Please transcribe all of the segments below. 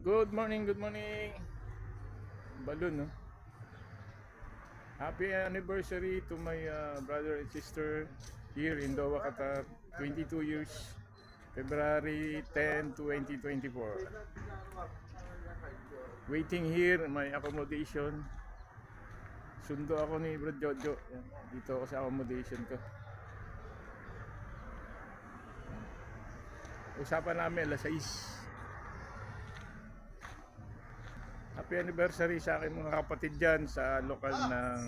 Good morning, good morning. Balloon, no? Happy anniversary to my brother and sister here in Doha, Qatar. 22 years, February 10, 2024. Waiting here in my accommodation. Sundo ako ni Bro Jojo. Yan, dito ako sa accommodation ko. Usapan namin alas 6. Happy anniversary sa aking mga kapatid dyan sa lokal ng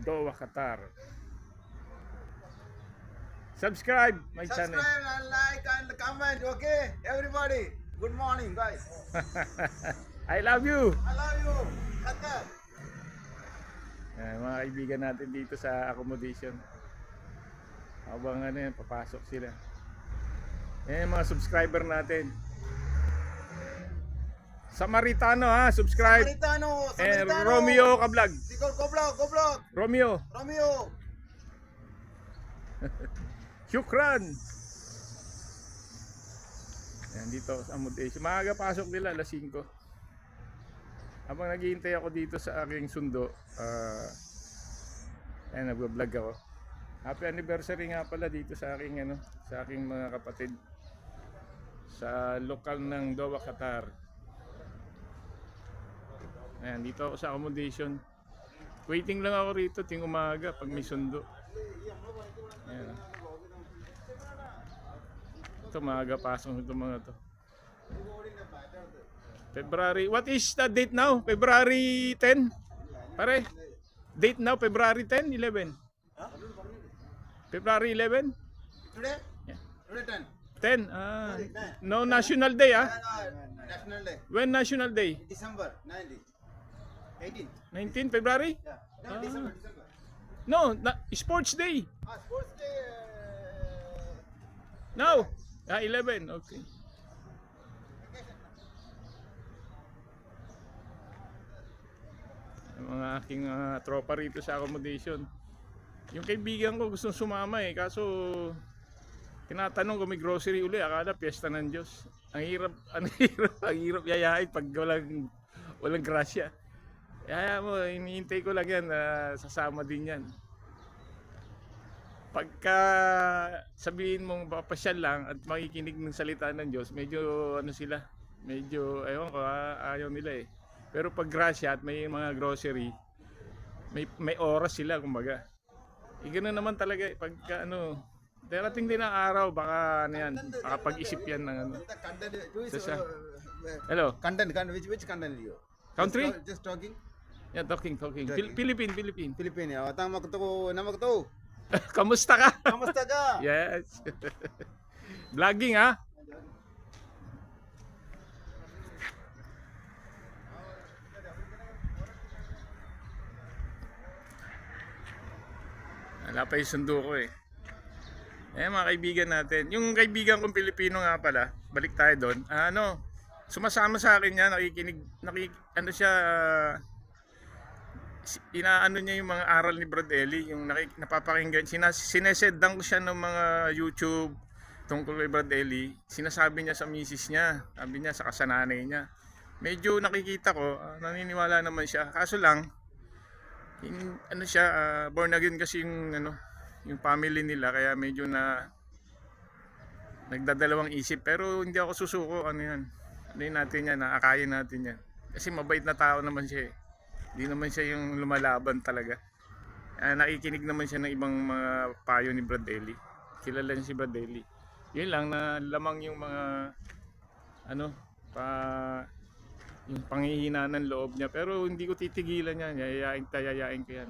Doha, Qatar. Subscribe my channel. Subscribe and like and comment, okay? Everybody, good morning, guys. I love you. I love you. Qatar. Yan, mga kaibigan natin dito sa accommodation. Habang ano yan, papasok sila. Yan yung mga subscriber natin. Samaritano ha, subscribe. Samaritano. Romeo Kablog. Go vlog. Romeo. Shukran. Yan dito sa accommodation. Maaga pasok nila alas 5. Habang naghihintay ako dito sa aking sundo, ayan, nagbablog ako. Happy anniversary nga pala dito sa aking sa aking mga kapatid sa lokal ng Doha, Qatar. Ayan, dito ako sa accommodation. Waiting lang ako rito ting umaga pag may sundo. Ayan. Ito maaga pasok ito mga to. February, what is the date now? February 10? Pare, date now February 10, 11? February 11? Today? Yeah. Today 10? 10. No National Day ah? National Day. When National Day? December 19. 19 February? Yeah. No, December. No, Sports Day. Sports Day. No. 11. Okay. Yung mga aking tropa rito sa accommodation. Yung kaibigan ko gustong sumama kaso tinatanong kung may grocery uli, akala piyesta ng Diyos. Ang hirap yayain pag walang grasya. Kaya mo, iniintay ko lang yan, sasama din yan. Pagka sabihin mong papasyal lang at makikinig ng salita ng Diyos, medyo medyo ewan ko ayaw nila Pero pag grasya at may mga grocery, may oras sila kumbaga. Ganoon naman talaga pagka darating din ang araw, baka baka pag-isip yan ng Hello? Content, which content you? Country? Just talking? Yeah, talking. Philippine. Philippine. Tama ko namak to. Kamusta ka? Kamusta ka? Yes. Vlogging ha? Wala pa yung sundo ko mga kaibigan natin. Yung kaibigan kong Pilipino nga pala, balik tayo doon. Sumasama sa akin niya, siya, inaano niya yung mga aral ni Brad Eli, yung napapakinggan, sinesedang ko siya ng mga YouTube tungkol kay Brad Eli. Sinasabi niya sa misis niya, sabi niya sa kasananay niya. Medyo nakikita ko, naniniwala naman siya. Kaso lang, born again kasi yung family nila, kaya medyo nagdadalawang isip. Pero hindi ako susuko, natin yan, akayin natin yan. Kasi mabait na tao naman siya Hindi naman siya yung lumalaban talaga. Nakikinig naman siya ng ibang mga payo ni Brad Eli. Kilala niya si Brad Eli. Yun lang na lamang yung mga yung panghihina ng loob niya. Pero hindi ko titigilan yan. Yayain ko yan.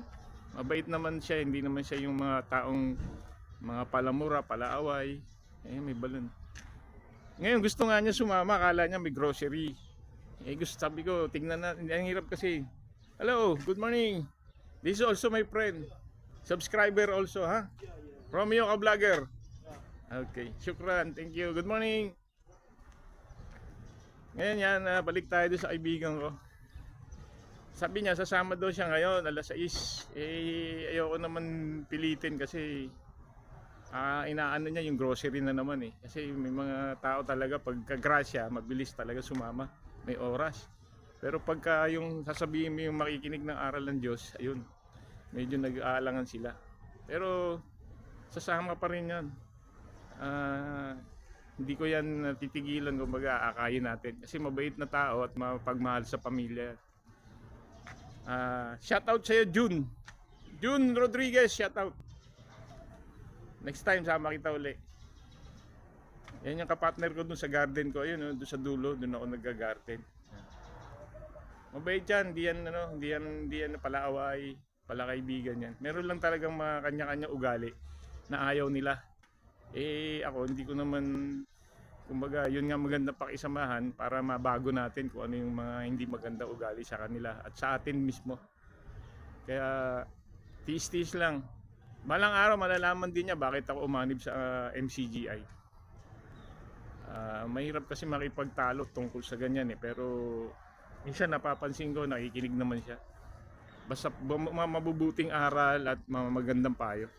Mabait naman siya. Hindi naman siya yung mga taong mga palamura, palaaway. May balon. Ngayon gusto nga niya sumama. Akala niya may grocery. Sabi ko, tingnan natin. Ang hirap kasi. Hello, good morning. This is also my friend. Subscriber also, ha? Romeo Kablogger. Okay, shukran. Thank you. Good morning. Ngayon yan, balik tayo doon sa kaibigan ko. Sabi niya, sasama daw siya ngayon, alas 6. Ayoko naman pilitin kasi inaano niya yung grocery na naman eh. Kasi may mga tao talaga pagka-grasya, mabilis talaga sumama, may oras. Pero pagka yung sasabihin mo yung makikinig ng aral ng Diyos, ayun, medyo nag-aalangan sila. Pero sasama pa rin yan. Hindi ko yan titigilan, kumbaga aakayin natin. Kasi mabait na tao at mapagmahal sa pamilya. Shoutout sa'yo, June. June Rodriguez, shoutout. Next time sama kita uli. Yan yung kapartner ko dun sa garden ko. Ayun, dun sa dulo, dun ako nagga-garden. Mabait yan, hindi yan palaaway, palakaibigan yan. Meron lang talagang mga kanya-kanya ugali na ayaw nila. Eh ako, hindi ko naman, kumbaga, yun nga maganda pakisamahan para mabago natin kung ano yung mga hindi maganda ugali sa kanila at sa atin mismo. Kaya, tiis-tiis lang. Balang araw malalaman din niya bakit ako umanib sa MCGI. Mahirap kasi makipagtalo tungkol sa ganyan eh. Pero minsan napapansin ko nakikinig naman siya. Basta mabubuting aral at magandang payo.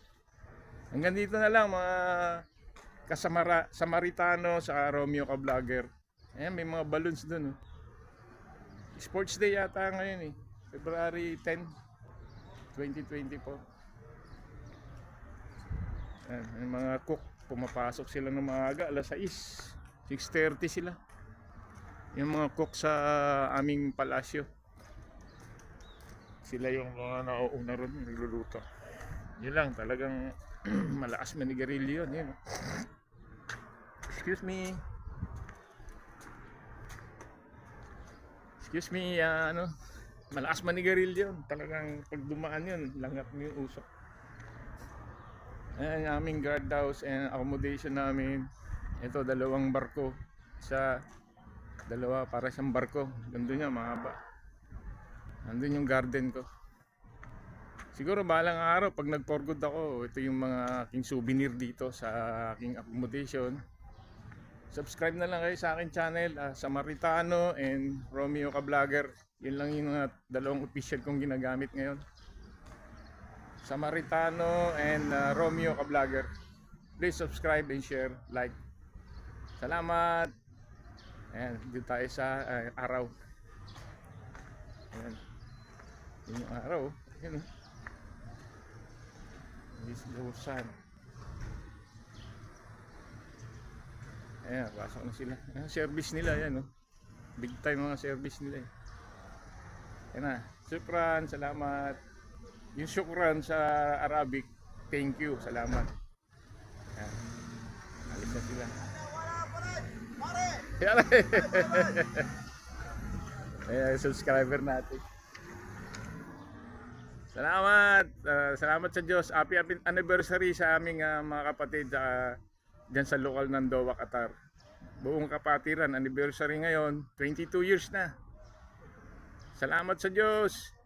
Hanggang dito na lang mga Samaritano sa Romeo Ka Vlogger. Ayan, may mga balloons dun. Oh. Sports Day yata ngayon eh. February 10, 2024. Ayan, yung mga cook, pumapasok sila ng maaga, alas 6, 6:30 sila. Yung mga cook sa aming palasyo. Sila yung mga nauuna ron, nagluluto. Yun lang, talagang malakas manigarilyo yun. Yun. Excuse me. Excuse me, malakas manigarilyo yun. Talagang pag dumaan yun, langat mo yung usok. Ayan, aming guardhouse and accommodation namin. Ito, dalawang barko. Dalawa para siyang barko. Ganda niya, mahaba. Nandun yung garden ko. Siguro balang araw, pag nag-for good ako, ito yung mga aking souvenir dito sa aking accommodation. Subscribe na lang kayo sa aking channel, Samaritano and Romeo Ka Vlogger. Yun lang yung dalawang official kong ginagamit ngayon. Samaritano and Romeo Ka Vlogger. Please subscribe and share, like. Salamat. Ayan, dito tayo sa araw. Ayan. Yun yung araw. Ayan. This is the sun. Ayan, pasok na sila. Ayan, service nila yan. Oh. Big time mga service nila. Ayan na. Shukran, salamat. Yung shukran sa Arabic, thank you, salamat. Ayan. Alis na sila. Ayan, subscriber natin. Salamat. Salamat sa Diyos. Happy anniversary sa aming mga kapatid dyan sa lokal ng Dowa, Qatar. Buong kapatiran, anniversary ngayon, 22 years na. Salamat sa Diyos.